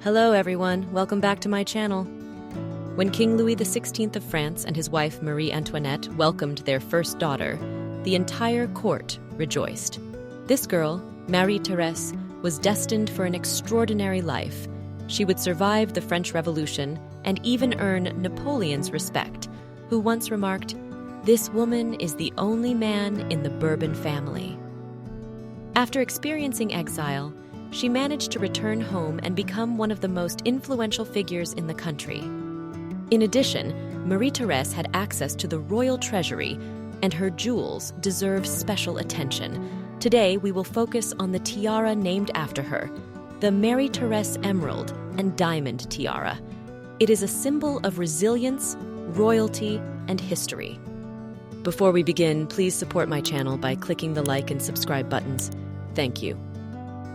Hello everyone, welcome back to my channel. When King Louis XVI of France and his wife Marie Antoinette welcomed their first daughter, the entire court rejoiced. This girl, Marie-Thérèse, was destined for an extraordinary life. She would survive the French Revolution and even earn Napoleon's respect, who once remarked, "This woman is the only man in the Bourbon family." After experiencing exile, she managed to return home and become one of the most influential figures in the country. In addition, Marie-Thérèse had access to the royal treasury, and her jewels deserve special attention. Today, we will focus on the tiara named after her, the Marie-Thérèse Emerald and Diamond Tiara. It is a symbol of resilience, royalty, and history. Before we begin, please support my channel by clicking the like and subscribe buttons. Thank you.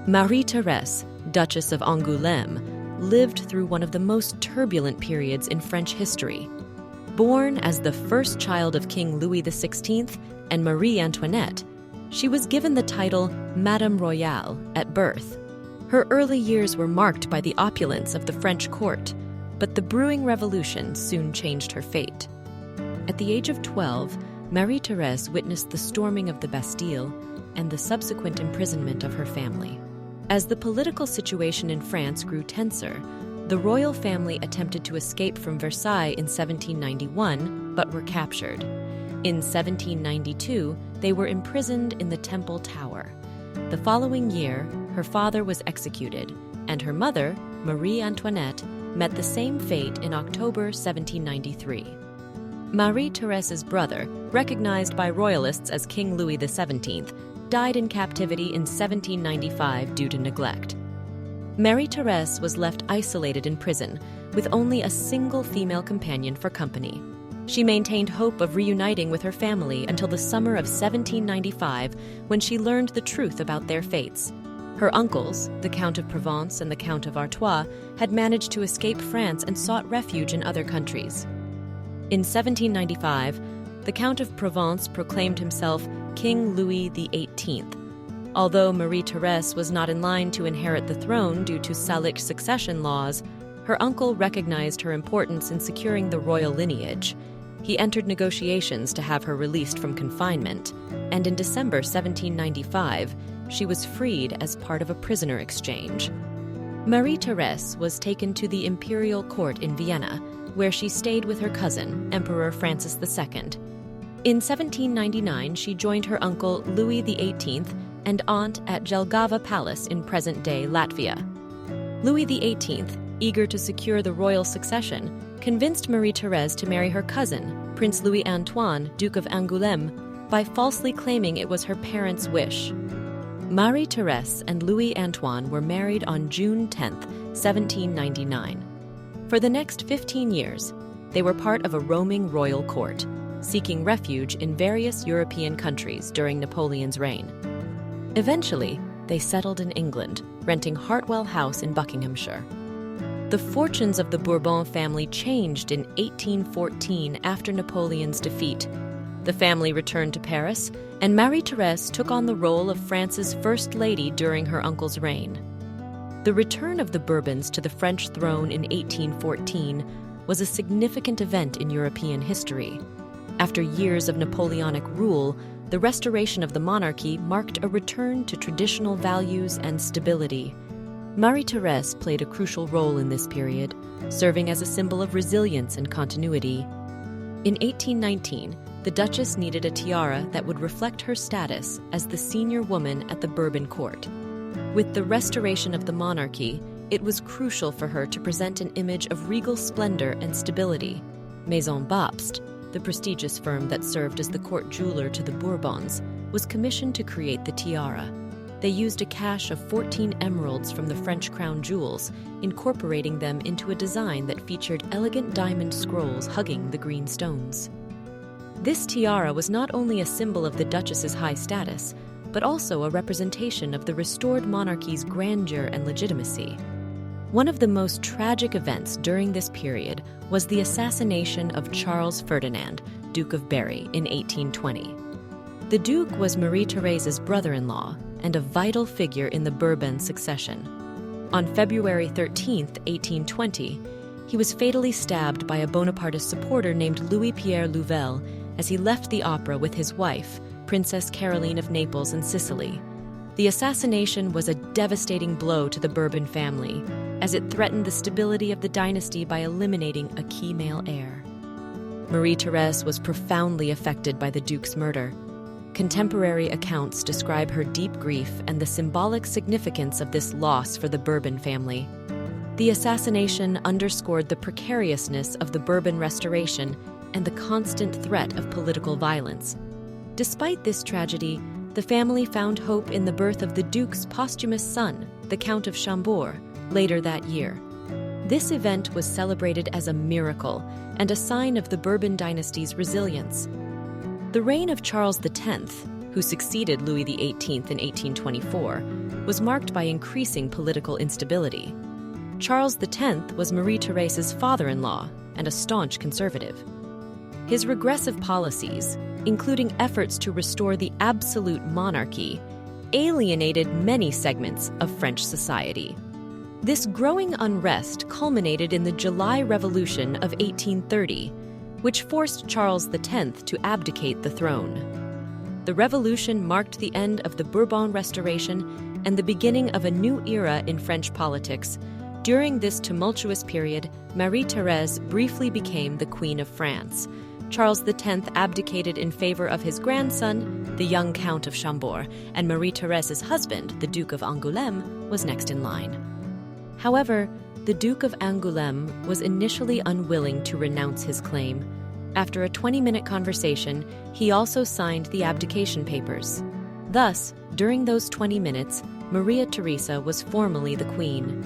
Marie-Thérèse, Duchess of Angoulême, lived through one of the most turbulent periods in French history. Born as the first child of King Louis XVI and Marie Antoinette, she was given the title Madame Royale at birth. Her early years were marked by the opulence of the French court, but the brewing revolution soon changed her fate. At the age of 12, Marie-Thérèse witnessed the storming of the Bastille and the subsequent imprisonment of her family. As the political situation in France grew tenser, the royal family attempted to escape from Versailles in 1791, but were captured. In 1792, they were imprisoned in the Temple Tower. The following year, her father was executed, and her mother, Marie Antoinette, met the same fate in October 1793. Marie-Thérèse's brother, recognized by royalists as King Louis XVII, died in captivity in 1795 due to neglect. Marie-Thérèse was left isolated in prison, with only a single female companion for company. She maintained hope of reuniting with her family until the summer of 1795, when she learned the truth about their fates. Her uncles, the Count of Provence and the Count of Artois, had managed to escape France and sought refuge in other countries. In 1795, the Count of Provence proclaimed himself King Louis XVIII. Although Marie-Thérèse was not in line to inherit the throne due to Salic succession laws, her uncle recognized her importance in securing the royal lineage. He entered negotiations to have her released from confinement, and in December 1795, she was freed as part of a prisoner exchange. Marie-Thérèse was taken to the imperial court in Vienna, where she stayed with her cousin, Emperor Francis II. In 1799, she joined her uncle Louis XVIII and aunt at Jelgava Palace in present-day Latvia. Louis XVIII, eager to secure the royal succession, convinced Marie-Thérèse to marry her cousin, Prince Louis-Antoine, Duke of Angoulême, by falsely claiming it was her parents' wish. Marie-Thérèse and Louis-Antoine were married on June 10, 1799. For the next 15 years, they were part of a roaming royal court, seeking refuge in various European countries during Napoleon's reign. Eventually, they settled in England, renting Hartwell House in Buckinghamshire. The fortunes of the Bourbon family changed in 1814 after Napoleon's defeat. The family returned to Paris, and Marie-Thérèse took on the role of France's First Lady during her uncle's reign. The return of the Bourbons to the French throne in 1814 was a significant event in European history. After years of Napoleonic rule, the restoration of the monarchy marked a return to traditional values and stability. Marie-Thérèse played a crucial role in this period, serving as a symbol of resilience and continuity. In 1819, the Duchess needed a tiara that would reflect her status as the senior woman at the Bourbon court. With the restoration of the monarchy, it was crucial for her to present an image of regal splendor and stability. Maison Bapst, the prestigious firm that served as the court jeweler to the Bourbons, was commissioned to create the tiara. They used a cache of 14 emeralds from the French crown jewels, incorporating them into a design that featured elegant diamond scrolls hugging the green stones. This tiara was not only a symbol of the Duchess's high status, but also a representation of the restored monarchy's grandeur and legitimacy. One of the most tragic events during this period was the assassination of Charles Ferdinand, Duke of Berry, in 1820. The Duke was Marie-Thérèse's brother-in-law and a vital figure in the Bourbon succession. On February 13, 1820, he was fatally stabbed by a Bonapartist supporter named Louis-Pierre Louvel as he left the opera with his wife, Princess Caroline of Naples and Sicily. The assassination was a devastating blow to the Bourbon family, as it threatened the stability of the dynasty by eliminating a key male heir. Marie-Thérèse was profoundly affected by the Duke's murder. Contemporary accounts describe her deep grief and the symbolic significance of this loss for the Bourbon family. The assassination underscored the precariousness of the Bourbon Restoration and the constant threat of political violence. Despite this tragedy, the family found hope in the birth of the Duke's posthumous son, the Count of Chambord, later that year. This event was celebrated as a miracle and a sign of the Bourbon dynasty's resilience. The reign of Charles X, who succeeded Louis XVIII in 1824, was marked by increasing political instability. Charles X was Marie-Thérèse's father-in-law and a staunch conservative. His regressive policies, including efforts to restore the absolute monarchy, alienated many segments of French society. This growing unrest culminated in the July Revolution of 1830, which forced Charles X to abdicate the throne. The revolution marked the end of the Bourbon Restoration and the beginning of a new era in French politics. During this tumultuous period, Marie-Thérèse briefly became the Queen of France. Charles X abdicated in favor of his grandson, the young Count of Chambord, and Marie-Thérèse's husband, the Duke of Angoulême, was next in line. However, the Duke of Angoulême was initially unwilling to renounce his claim. After a 20-minute conversation, he also signed the abdication papers. Thus, during those 20 minutes, Maria Theresa was formally the queen.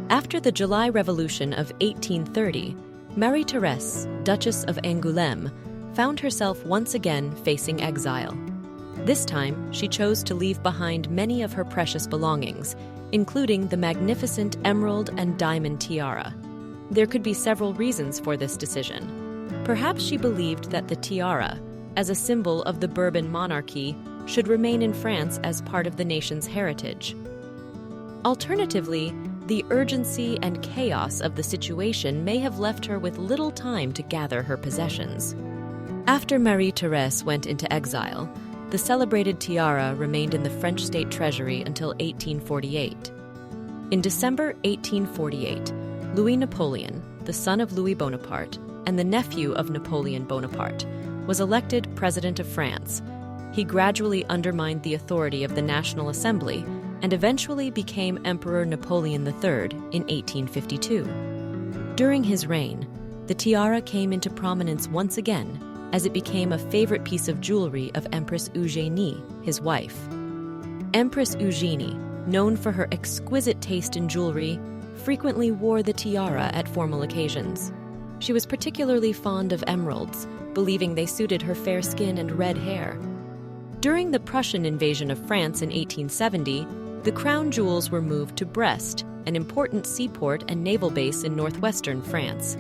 After the July Revolution of 1830, Marie-Thérèse, Duchess of Angoulême, found herself once again facing exile. This time, she chose to leave behind many of her precious belongings, including the magnificent emerald and diamond tiara. There could be several reasons for this decision. Perhaps she believed that the tiara, as a symbol of the Bourbon monarchy, should remain in France as part of the nation's heritage. Alternatively, the urgency and chaos of the situation may have left her with little time to gather her possessions. After Marie-Thérèse went into exile, the celebrated tiara remained in the French state treasury until 1848. In December 1848, Louis Napoleon, the son of Louis Bonaparte and the nephew of Napoleon Bonaparte, was elected President of France. He gradually undermined the authority of the National Assembly and eventually became Emperor Napoleon III in 1852. During his reign, the tiara came into prominence once again as it became a favorite piece of jewelry of Empress Eugénie, his wife. Empress Eugénie, known for her exquisite taste in jewelry, frequently wore the tiara at formal occasions. She was particularly fond of emeralds, believing they suited her fair skin and red hair. During the Prussian invasion of France in 1870, the crown jewels were moved to Brest, an important seaport and naval base in northwestern France.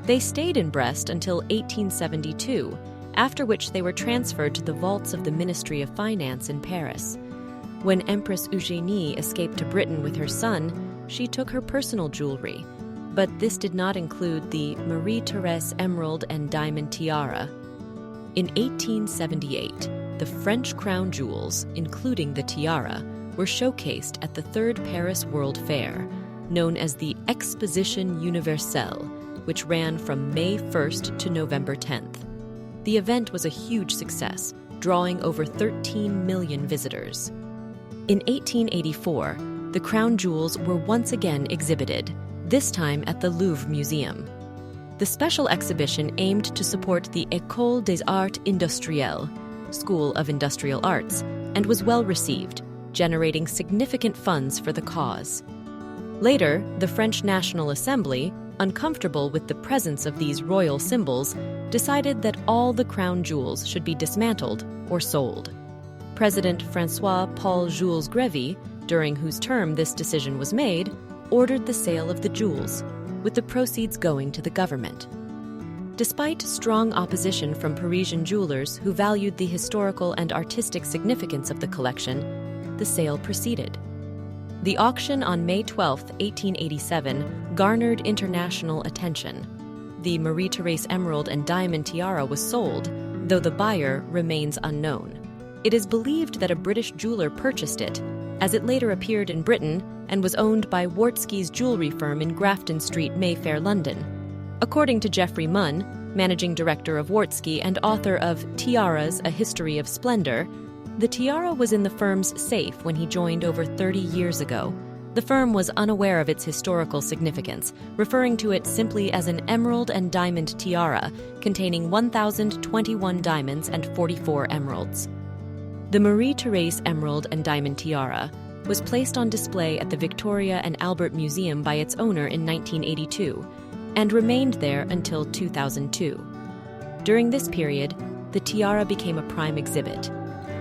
They stayed in Brest until 1872, after which they were transferred to the vaults of the Ministry of Finance in Paris. When Empress Eugénie escaped to Britain with her son, she took her personal jewelry, but this did not include the Marie-Thérèse emerald and diamond tiara. In 1878, the French crown jewels, including the tiara, were showcased at the Third Paris World Fair, known as the Exposition Universelle, which ran from May 1st to November 10th. The event was a huge success, drawing over 13 million visitors. In 1884, the crown jewels were once again exhibited, this time at the Louvre Museum. The special exhibition aimed to support the École des Arts Industriels, School of Industrial Arts, and was well received, generating significant funds for the cause. Later, the French National Assembly, uncomfortable with the presence of these royal symbols, decided that all the crown jewels should be dismantled or sold. President François-Paul Jules Grévy, during whose term this decision was made, ordered the sale of the jewels, with the proceeds going to the government. Despite strong opposition from Parisian jewelers who valued the historical and artistic significance of the collection, the sale proceeded. The auction on May 12, 1887, garnered international attention. The Marie-Thérèse emerald and diamond tiara was sold, though the buyer remains unknown. It is believed that a British jeweler purchased it, as it later appeared in Britain and was owned by Wartski's jewelry firm in Grafton Street, Mayfair, London. According to Geoffrey Munn, managing director of Wartski and author of Tiaras, A History of Splendor, the tiara was in the firm's safe when he joined over 30 years ago. The firm was unaware of its historical significance, referring to it simply as an emerald and diamond tiara containing 1,021 diamonds and 44 emeralds. The Marie-Thérèse emerald and diamond tiara was placed on display at the Victoria and Albert Museum by its owner in 1982 and remained there until 2002. During this period, the tiara became a prime exhibit.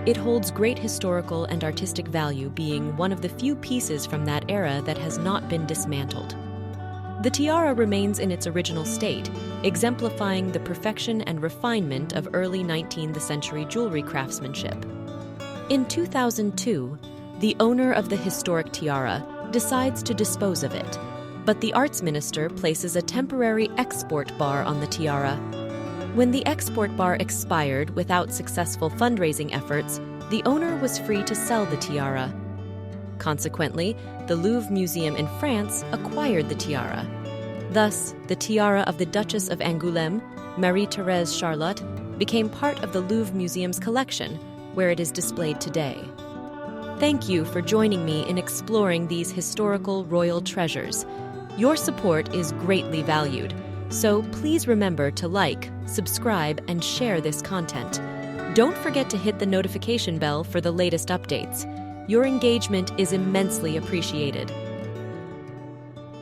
It holds great historical and artistic value, being one of the few pieces from that era that has not been dismantled. The tiara remains in its original state, exemplifying the perfection and refinement of early 19th century jewelry craftsmanship. In 2002, the owner of the historic tiara decides to dispose of it, but the arts minister places a temporary export bar on the tiara. When the export bar expired without successful fundraising efforts, the owner was free to sell the tiara. Consequently, the Louvre Museum in France acquired the tiara. Thus, the tiara of the Duchess of Angoulême, Marie-Thérèse Charlotte, became part of the Louvre Museum's collection, where it is displayed today. Thank you for joining me in exploring these historical royal treasures. Your support is greatly valued, so please remember to like, subscribe, and share this content. Don't forget to hit the notification bell for the latest updates. Your engagement is immensely appreciated.